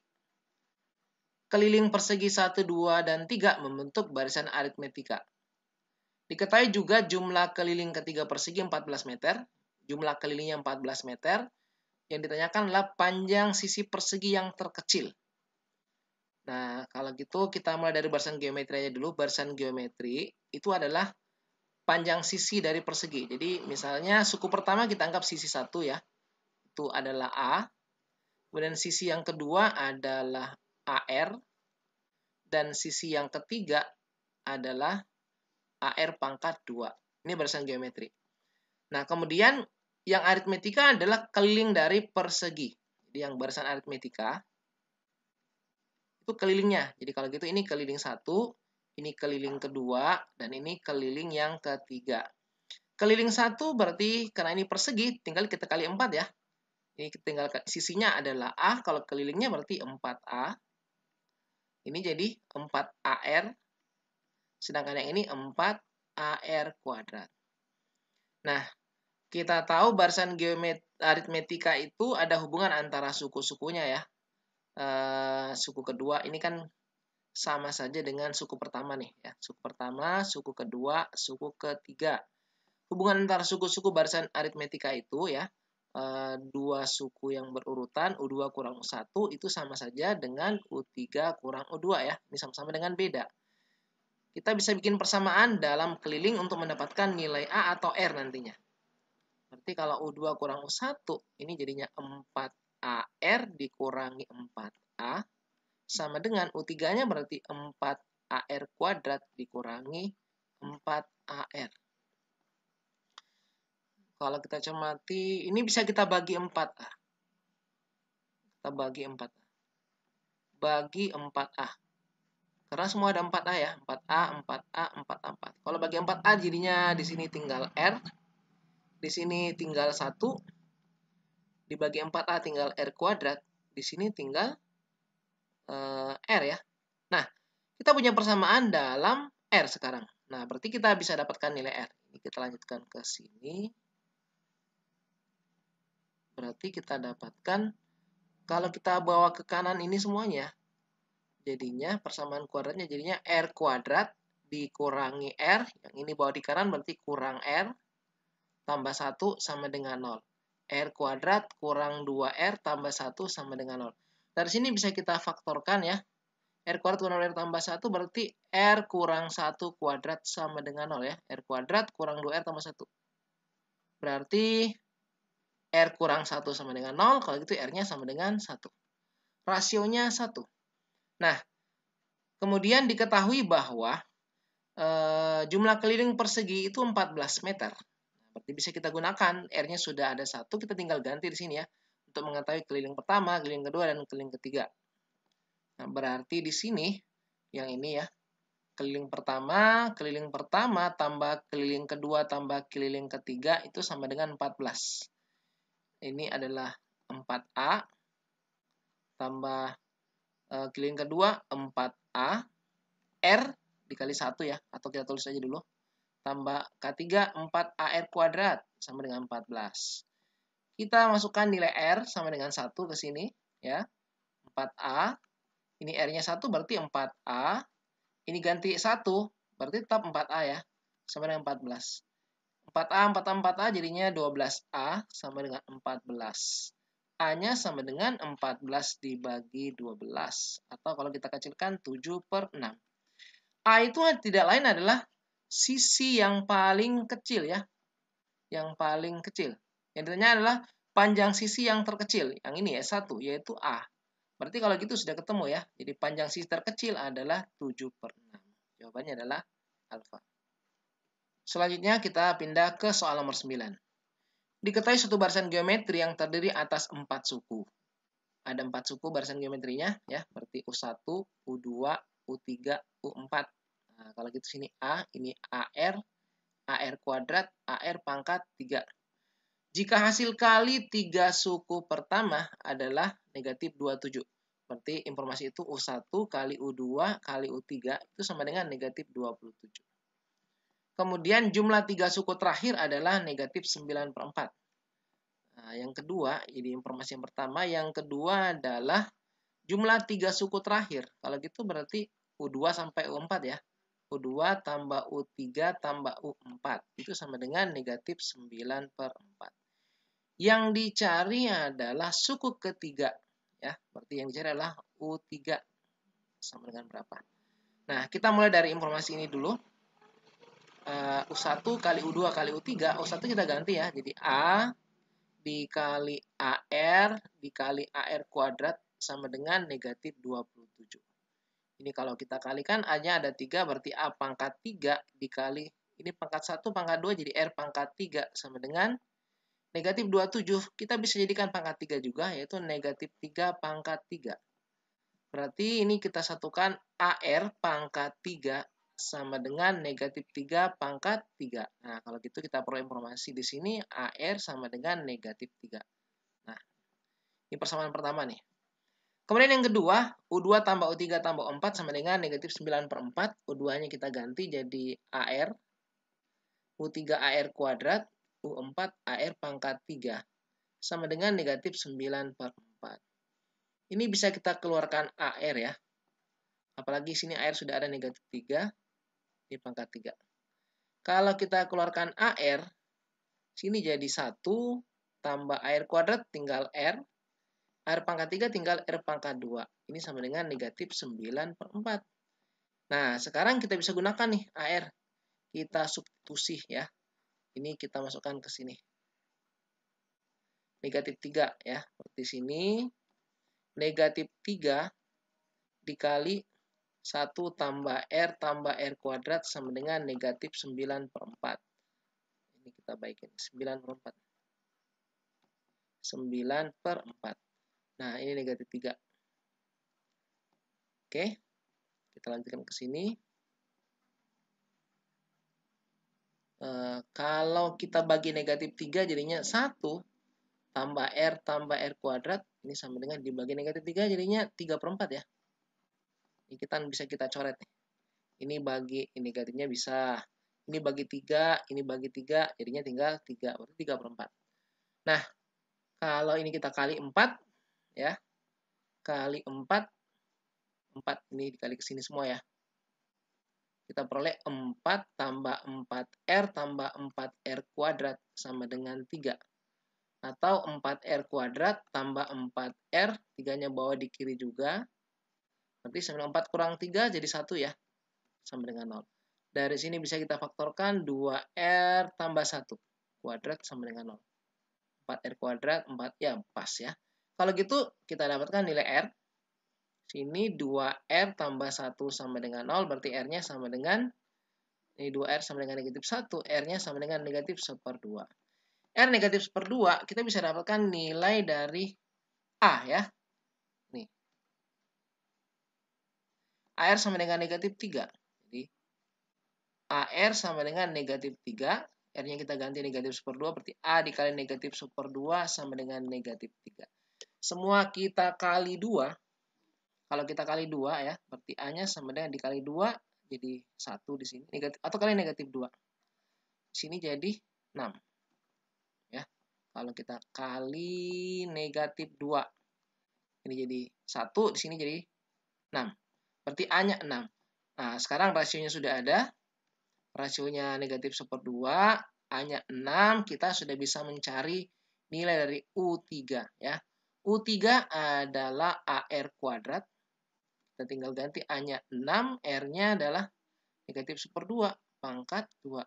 Keliling persegi 1, 2, dan 3 membentuk barisan aritmetika. Diketahui juga jumlah keliling ketiga persegi 14 meter, jumlah kelilingnya 14 meter, yang ditanyakan adalah panjang sisi persegi yang terkecil. Nah, kalau gitu kita mulai dari barisan geometri aja dulu. Barisan geometri itu adalah panjang sisi dari persegi. Jadi misalnya suku pertama kita anggap sisi 1 ya. Itu adalah A. Kemudian sisi yang kedua adalah AR. Dan sisi yang ketiga adalah AR pangkat 2. Ini barisan geometri. Nah, kemudian yang aritmetika adalah keliling dari persegi. Jadi yang barisan aritmetika itu kelilingnya. Jadi kalau gitu ini keliling 1, ini keliling kedua, dan ini keliling yang ketiga. Keliling 1 berarti karena ini persegi, tinggal kita kali 4 ya. Ini tinggal sisinya adalah A, kalau kelilingnya berarti 4A. Ini jadi 4AR, sedangkan yang ini 4 AR kuadrat. Nah, kita tahu barisan aritmetika itu ada hubungan antara suku-sukunya ya. Suku kedua ini kan sama saja dengan suku pertama nih ya. Suku pertama, suku kedua, suku ketiga. Hubungan antara suku-suku barisan aritmetika itu ya, dua suku yang berurutan U2 kurang U1 itu sama saja dengan U3 kurang U2 ya. Ini sama-sama dengan beda. Kita bisa bikin persamaan dalam keliling untuk mendapatkan nilai A atau R nantinya. Berarti kalau U2 kurang U1, ini jadinya 4AR dikurangi 4A, sama dengan U3-nya berarti 4AR kuadrat dikurangi 4AR. Kalau kita cermati, ini bisa kita bagi 4A. Kita bagi 4A. Bagi 4A. Karena semua ada 4A ya. 4A, 4A, 4A, 4. Kalau bagi 4A jadinya di sini tinggal R. Di sini tinggal 1. Dibagi 4A tinggal R kuadrat. Di sini tinggal R ya. Nah, kita punya persamaan dalam R sekarang. Nah, berarti kita bisa dapatkan nilai R. Ini kita lanjutkan ke sini. Berarti kita dapatkan, kalau kita bawa ke kanan ini semuanya, jadinya persamaan kuadratnya jadinya R kuadrat dikurangi R. Yang ini bawa di kanan berarti kurang R. Tambah 1 sama dengan 0. R kuadrat kurang 2R tambah 1 sama dengan 0. Dari sini bisa kita faktorkan ya. R kuadrat kurang R tambah 1 berarti R kurang 1 kuadrat sama dengan 0 ya. R kuadrat kurang 2R tambah 1. Berarti R kurang 1 sama dengan 0. Kalau gitu R-nya sama dengan 1. Rasionya 1. Nah, kemudian diketahui bahwa jumlah keliling persegi itu 14 meter. Berarti bisa kita gunakan, R-nya sudah ada 1, kita tinggal ganti di sini ya. Untuk mengetahui keliling pertama, keliling kedua, dan keliling ketiga. Nah, berarti di sini, yang ini ya, keliling pertama tambah keliling kedua tambah keliling ketiga itu sama dengan 14. Ini adalah 4A tambah keliling kedua 4A, R dikali 1 ya, atau kita tulis aja dulu. Tambah K3 4AR kuadrat sama dengan 14. Kita masukkan nilai R sama dengan 1 ke sini ya. 4A. Ini R-nya 1 berarti 4A. Ini ganti 1 berarti tetap 4A ya. Sama dengan 14. 4A 4A 4A jadinya 12A sama dengan 14. A-nya sama dengan 14 dibagi 12. Atau kalau kita kecilkan 7/6. A itu tidak lain adalah sisi yang paling kecil ya. Yang paling kecil. Yang ditanya adalah panjang sisi yang terkecil. Yang ini ya, 1, yaitu A. Berarti kalau gitu sudah ketemu ya. Jadi panjang sisi terkecil adalah 7/6. Jawabannya adalah alfa. Selanjutnya kita pindah ke soal nomor 9. Diketahui suatu barisan geometri yang terdiri atas 4 suku. Ada 4 suku barisan geometrinya ya, berarti U1, U2, U3, U4. Nah, kalau gitu sini A, ini AR, AR kuadrat, AR pangkat 3. Jika hasil kali 3 suku pertama adalah negatif 27. Berarti informasi itu U1 kali U2 kali U3 itu sama dengan negatif 27. Kemudian jumlah 3 suku terakhir adalah negatif 9/4. Nah, yang kedua, jadi informasi yang pertama. Yang kedua adalah jumlah 3 suku terakhir. Kalau gitu berarti U2 sampai U4 ya. U2 tambah U3 tambah U4. Itu sama dengan negatif 9/4. Yang dicari adalah suku ketiga. Ya, berarti yang dicari adalah U3. Sama dengan berapa? Nah, kita mulai dari informasi ini dulu. U1 kali U2 kali U3. U1 kita ganti ya. Jadi A dikali AR dikali AR kuadrat sama dengan negatif 27. Ini kalau kita kalikan A-nya ada 3 berarti A pangkat 3 dikali ini pangkat 1 pangkat 2 jadi R pangkat 3 sama dengan negatif 27. Kita bisa jadikan pangkat 3 juga yaitu negatif 3 pangkat 3. Berarti ini kita satukan AR pangkat 3 sama dengan negatif 3 pangkat 3. Nah, kalau gitu kita perlu informasi di sini AR sama dengan negatif 3. Nah, ini persamaan pertama nih. Kemudian yang kedua, U2 tambah U3 tambah U4 sama dengan negatif 9/4. U2-nya kita ganti jadi AR. U3AR kuadrat, U4AR pangkat 3. Sama dengan negatif 9/4. Ini bisa kita keluarkan AR ya. Apalagi sini AR sudah ada negatif 3 di pangkat 3. Kalau kita keluarkan AR, sini jadi 1 tambah AR kuadrat tinggal R. AR pangkat 3 tinggal R pangkat 2. Ini sama dengan negatif 9/4. Nah, sekarang kita bisa gunakan nih AR. Kita substitusi ya. Ini kita masukkan ke sini. Negatif 3 ya. Seperti sini. Negatif 3 dikali 1 tambah R kuadrat sama dengan negatif 9/4. Ini kita baikin. 9/4. 9/4. Nah, ini negatif 3. Oke. Kita lanjutkan ke sini. Kalau kita bagi negatif 3 jadinya 1 tambah R kuadrat. Ini sama dengan dibagi negatif 3 jadinya 3/4 ya. Ini bisa kita coret nih. Ini bagi negatifnya bisa. Ini bagi 3, ini bagi 3, jadinya tinggal 3. Berarti 3/4. Nah, kalau ini kita kali 4, ya. Kali 4, 4 ini dikali ke sini semua ya. Kita peroleh 4 tambah 4R tambah 4R kuadrat sama dengan 3. Atau 4R kuadrat tambah 4R, 3-nya bawa di kiri juga. Berarti 94 kurang 3 jadi 1 ya. Sama dengan 0. Dari sini bisa kita faktorkan 2R tambah 1. Kuadrat sama dengan 0. 4R kuadrat, 4 ya pas ya. Kalau gitu kita dapatkan nilai R. Sini 2R tambah 1 sama dengan 0. Berarti R-nya sama dengan, ini 2R sama dengan negatif 1. R-nya sama dengan negatif 1/2. R negatif 1/2 kita bisa dapatkan nilai dari A ya. Nih. AR sama dengan negatif 3. Jadi AR sama dengan negatif 3. R-nya kita ganti negatif 1/2. Berarti A dikali negatif 1/2 sama dengan negatif 3. Semua kita kali 2. Kalau kita kali 2 ya. Berarti A-nya sama dengan dikali 2. Jadi 1 di sini. Negatif, atau kali negatif 2. Di sini jadi 6. Ya. Kalau kita kali negatif 2. Ini jadi 1. Di sini jadi 6. Berarti A-nya 6. Nah, sekarang rasionya sudah ada. Rasionya negatif 1/2, A-nya 6, kita sudah bisa mencari nilai dari U3 ya. U3 adalah AR kuadrat. Kita tinggal ganti A-nya 6, R-nya adalah negatif 1/2 pangkat 2.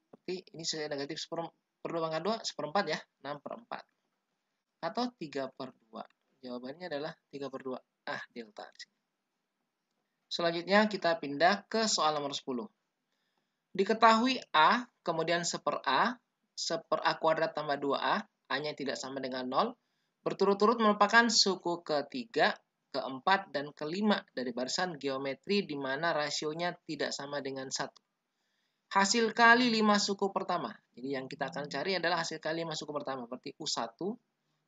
Berarti ini sudah negatif 1/2 pangkat 2, 1/4 ya, 6/4. Atau 3/2. Jawabannya adalah 3/2. Delta. Selanjutnya kita pindah ke soal nomor 10. Diketahui A, kemudian 1/A, 1/A kuadrat tambah 2A, A-nya tidak sama dengan 0, berturut-turut merupakan suku ketiga, keempat, dan kelima dari barisan geometri di mana rasionya tidak sama dengan 1. Hasil kali 5 suku pertama. Jadi yang kita akan cari adalah hasil kali 5 suku pertama. Berarti U1,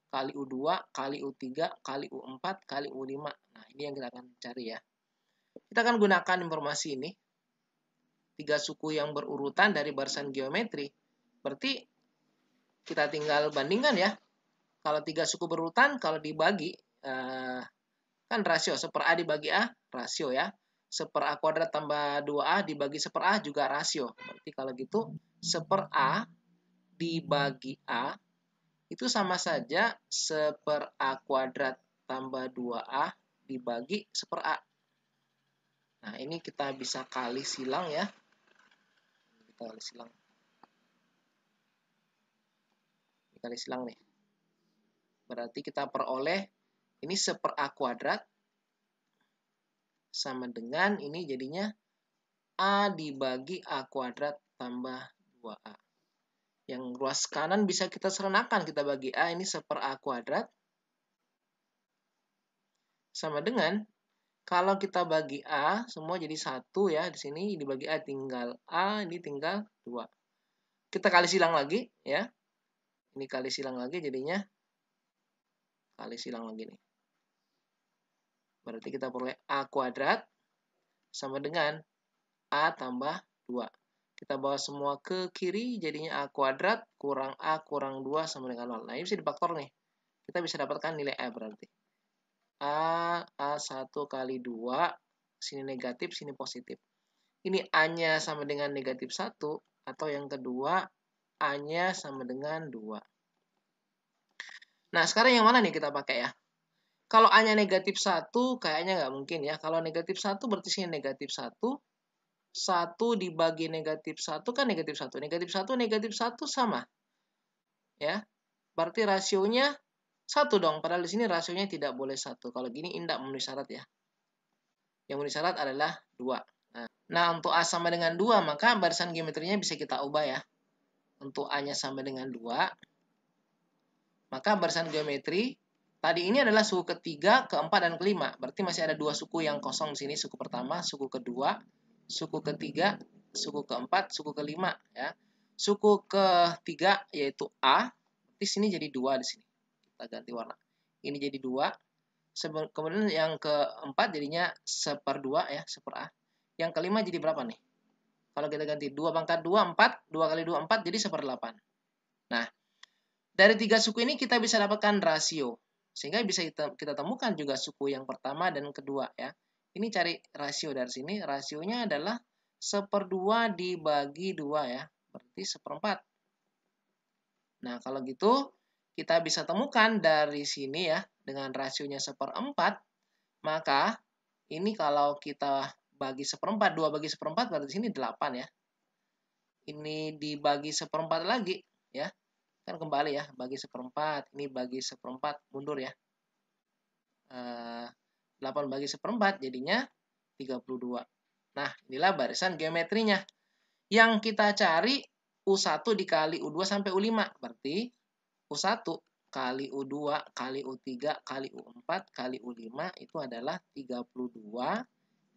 kali U2, kali U3, kali U4, kali U5. Nah, ini yang kita akan cari ya. Kita akan gunakan informasi ini. 3 suku yang berurutan dari barisan geometri. Berarti kita tinggal bandingkan ya. Kalau 3 suku berurutan, kalau dibagi, kan rasio. 1/A dibagi A, rasio ya. 1/A kuadrat tambah 2A dibagi 1/A juga rasio. Berarti kalau gitu, 1/A dibagi A, itu sama saja 1/A kuadrat tambah 2A dibagi 1/A. Nah, ini kita bisa kali silang ya. Kali silang nih. Berarti kita peroleh ini 1/A kuadrat sama dengan ini jadinya A dibagi A kuadrat tambah 2A. Yang ruas kanan bisa kita seranakan, kita bagi A ini 1/A kuadrat sama dengan kalau kita bagi A semua jadi 1 ya, di sini dibagi A tinggal A, ini tinggal 2. Kita kali silang lagi ya. Ini kali silang lagi jadinya kali silang lagi nih. Berarti kita peroleh A kuadrat sama dengan A tambah 2. Kita bawa semua ke kiri, jadinya A kuadrat kurang A kurang 2 sama dengan 0. Nah, ini bisa difaktor nih. Kita bisa dapatkan nilai A berarti. A1 kali 2, sini negatif, sini positif. Ini A-nya sama dengan negatif 1, atau yang kedua, A-nya sama dengan 2. Nah, sekarang yang mana nih kita pakai ya? Kalau A-nya negatif 1, kayaknya nggak mungkin ya. Kalau negatif 1 berarti sini negatif 1. 1 dibagi negatif 1 kan negatif 1. Negatif 1 sama. Ya, berarti rasionya 1 dong. Padahal di sini rasionya tidak boleh 1. Kalau gini tidak memenuhi syarat ya. Yang memenuhi syarat adalah 2. Nah, untuk A sama dengan 2, maka barisan geometrinya bisa kita ubah ya. Untuk A-nya sama dengan 2, maka barisan geometri tadi ini adalah suku ketiga, keempat, dan kelima. Berarti masih ada 2 suku yang kosong di sini. Suku pertama, suku kedua, suku ketiga, suku keempat, suku kelima. Ya. Suku ketiga yaitu A. Berarti sini jadi 2 di sini. Kita ganti warna. Ini jadi 2. Kemudian yang keempat jadinya 1/2 ya, 1/A. Yang kelima jadi berapa nih? Kalau kita ganti 2 pangkat 2, 4. 2 kali 2, 4. Jadi 1/8. Nah, dari 3 suku ini kita bisa dapatkan rasio. Sehingga bisa kita temukan juga suku yang pertama dan kedua ya. Ini cari rasio dari sini. Rasionya adalah 1/2 dibagi 2 ya. Berarti 1/4. Nah, kalau gitu kita bisa temukan dari sini ya. Dengan rasionya 1/4. Maka ini kalau kita bagi 1/4. 2 bagi 1/4 berarti sini 8 ya. Ini dibagi 1/4 lagi ya. Kan kembali ya, bagi 1/4, ini bagi 1/4, mundur ya. 8 bagi 1/4 jadinya 32. Nah, inilah barisan geometrinya. Yang kita cari U1 dikali U2 sampai U5. Berarti U1 kali U2 kali U3 kali U4 kali U5 itu adalah 32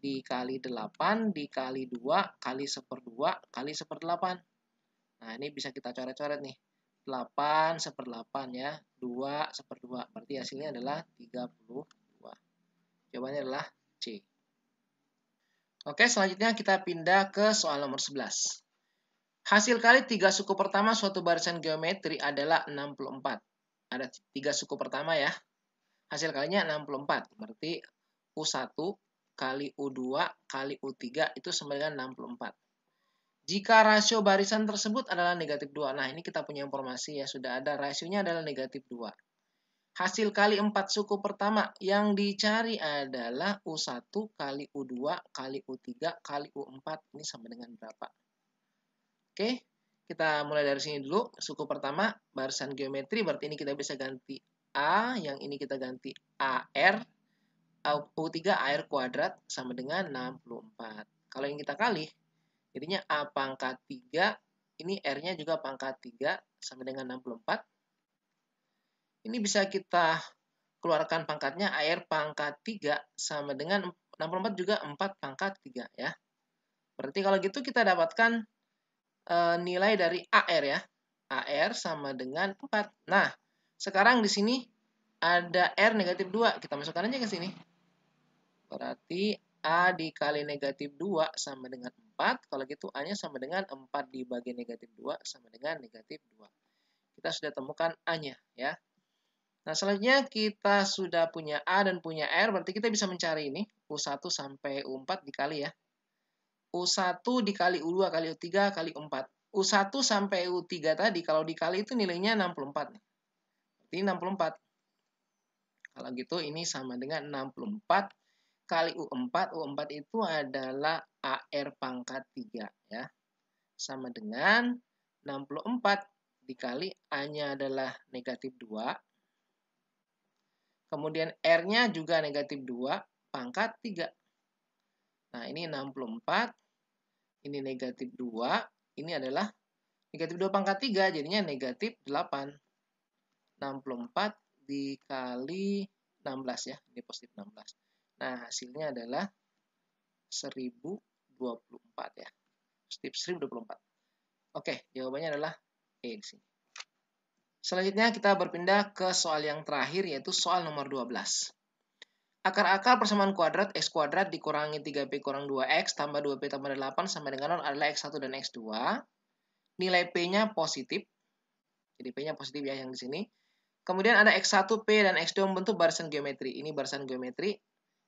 dikali 8 dikali 2 kali 1/2 kali 1/8. Nah, ini bisa kita coret-coret nih. 8 1/8 ya, 2 1/2. Berarti hasilnya adalah 32. Jawabannya adalah C. Oke, selanjutnya kita pindah ke soal nomor 11. Hasil kali 3 suku pertama suatu barisan geometri adalah 64. Ada 3 suku pertama ya. Hasil kalinya 64. Berarti U1 kali U2 kali U3 itu sama dengan 64. Jika rasio barisan tersebut adalah negatif 2. Nah, ini kita punya informasi ya. Sudah ada rasionya adalah negatif 2. Hasil kali 4 suku pertama yang dicari adalah U1 kali U2 kali U3 kali U4. Ini sama dengan berapa? Oke, kita mulai dari sini dulu. Suku pertama, barisan geometri. Berarti ini kita bisa ganti A. Yang ini kita ganti AR. U3 AR kuadrat sama dengan 64. Kalau yang kita kali, jadinya A pangkat 3, ini R-nya juga pangkat 3, sama dengan 64. Ini bisa kita keluarkan pangkatnya, AR pangkat 3, sama dengan 64 juga 4 pangkat 3, ya. Berarti kalau gitu kita dapatkan nilai dari AR, ya. AR sama dengan 4. Nah, sekarang di sini ada R negatif 2. Kita masukkan aja ke sini. Berarti A dikali negatif 2 sama dengan 4. Kalau gitu A-nya sama dengan 4 dibagi negatif 2 sama dengan negatif 2. Kita sudah temukan A-nya ya. Nah, selanjutnya kita sudah punya A dan punya R. Berarti kita bisa mencari ini. U1 sampai U4 dikali ya. U1 dikali U2 kali U3 kali U4. U1 sampai U3 tadi kalau dikali itu nilainya 64. Berarti 64. Kalau gitu ini sama dengan 64 kali U4. U4 itu adalah AR pangkat 3 ya. Sama dengan 64 dikali A-nya adalah negatif 2. Kemudian R-nya juga negatif 2 pangkat 3. Nah, ini 64. Ini negatif 2. Ini adalah negatif 2 pangkat 3. Jadinya negatif 8. 64 dikali 16 ya. Ini positif 16. Nah, hasilnya adalah 1024 ya. Positif 1024. Oke, jawabannya adalah E di sini. Selanjutnya kita berpindah ke soal yang terakhir yaitu soal nomor 12. Akar-akar persamaan kuadrat X kuadrat dikurangi 3P kurang 2X tambah 2P tambah 8 sama dengan 0 adalah X1 dan X2. Nilai P-nya positif. Jadi P-nya positif ya yang di sini. Kemudian ada X1, P, dan X2 membentuk barisan geometri. Ini barisan geometri.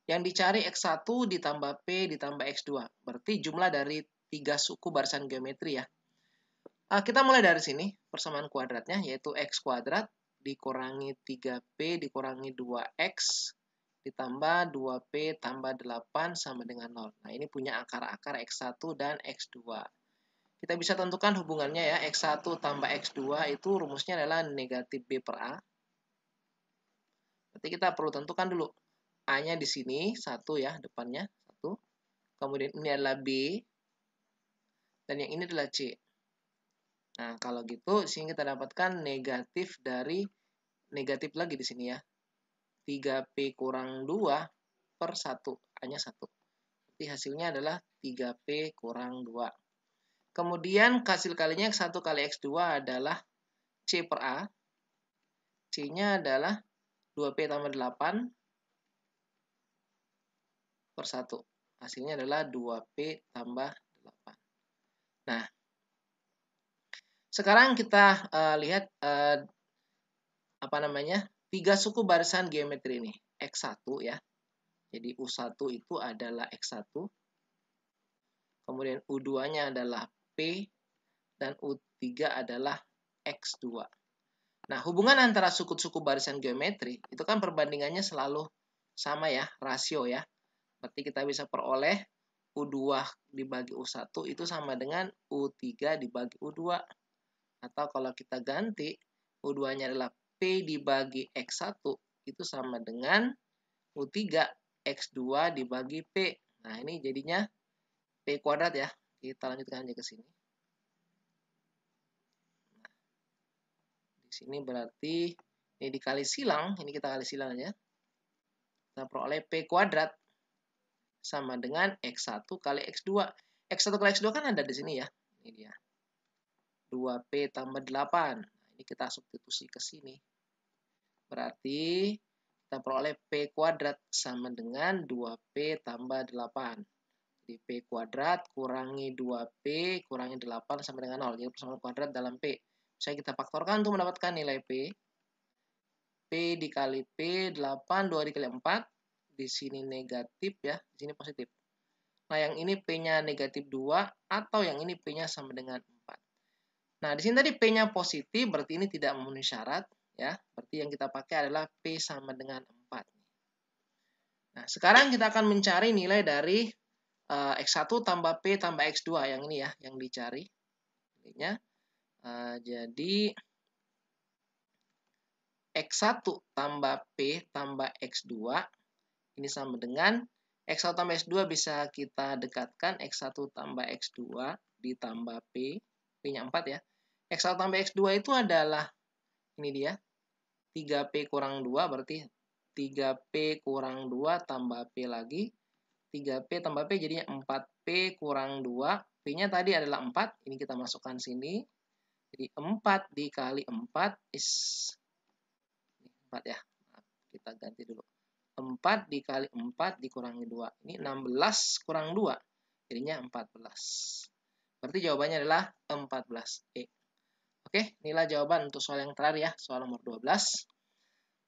Yang dicari X1 ditambah P ditambah X2. Berarti jumlah dari 3 suku barisan geometri ya. Kita mulai dari sini. Persamaan kuadratnya yaitu X kuadrat dikurangi 3P dikurangi 2X ditambah 2P tambah 8 sama dengan 0. Nah, ini punya akar-akar X1 dan X2. Kita bisa tentukan hubungannya ya. X1 tambah X2 itu rumusnya adalah negatif B per A. Berarti kita perlu tentukan dulu. A-nya di sini, 1 ya, depannya, 1. Kemudian ini adalah B. Dan yang ini adalah C. Nah, kalau gitu, di sini kita dapatkan negatif dari negatif lagi di sini ya. 3P kurang 2 per 1. A-nya 1. Jadi hasilnya adalah 3P kurang 2. Kemudian hasil kalinya X1 kali X2 adalah C per A. C-nya adalah 2P tambah 8 per 1. Hasilnya adalah 2P tambah 8. Nah, sekarang kita lihat tiga suku barisan geometri ini. X1 ya. Jadi U1 itu adalah X1. Kemudian U2-nya adalah P. Dan U3 adalah X2. Nah, hubungan antara suku-suku barisan geometri itu kan perbandingannya selalu sama ya, rasio ya. Berarti kita bisa peroleh U2 dibagi U1 itu sama dengan U3 dibagi U2. Atau kalau kita ganti, U2-nya adalah P dibagi X1 itu sama dengan U3 X2 dibagi P. Nah, ini jadinya P kuadrat ya. Kita lanjutkan aja ke sini. Nah, di sini berarti ini dikali silang, ini kita kali silang aja. Kita peroleh P kuadrat sama dengan X1 kali X2. X1 kali X2 kan ada di sini ya. Ini dia. 2P tambah 8. Nah, ini kita substitusi ke sini. Berarti kita peroleh P kuadrat sama dengan 2P tambah 8. Jadi P kuadrat kurangi 2P kurangi 8 sama dengan 0. Jadi persamaan kuadrat dalam P. Bisa kita faktorkan untuk mendapatkan nilai P. P dikali P, 8, 2 dikali 4. Di sini negatif ya, di sini positif. Nah, yang ini P-nya negatif 2 atau yang ini P-nya sama dengan 4. Nah, di sini tadi P-nya positif, berarti ini tidak memenuhi syarat. Ya, berarti yang kita pakai adalah P sama dengan 4. Nah, sekarang kita akan mencari nilai dari X1 tambah P tambah X2. Yang ini ya, yang dicari. Nilainya. Jadi, X1 tambah P tambah X2. Ini sama dengan X1 tambah X2 bisa kita dekatkan. X1 tambah X2 ditambah P. P-nya 4 ya. X1 tambah X2 itu adalah, ini dia, 3P kurang 2, berarti 3P kurang 2 tambah P lagi. 3P tambah P jadinya 4P kurang 2. P-nya tadi adalah 4. Ini kita masukkan sini. Jadi 4 dikali 4 is 4 ya. Nah, kita ganti dulu. 4 dikali 4 dikurangi 2. Ini 16 kurang 2. Jadinya 14. Berarti jawabannya adalah 14E. Oke, inilah jawaban untuk soal yang terakhir ya, soal nomor 12.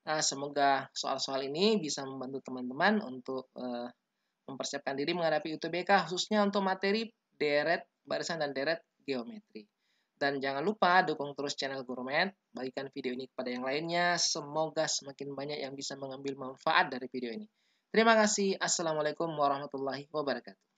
Nah, semoga soal-soal ini bisa membantu teman-teman untuk mempersiapkan diri menghadapi UTBK, khususnya untuk materi deret barisan dan deret geometri. Dan jangan lupa dukung terus channel Gurumed, bagikan video ini kepada yang lainnya. Semoga semakin banyak yang bisa mengambil manfaat dari video ini. Terima kasih. Assalamualaikum warahmatullahi wabarakatuh.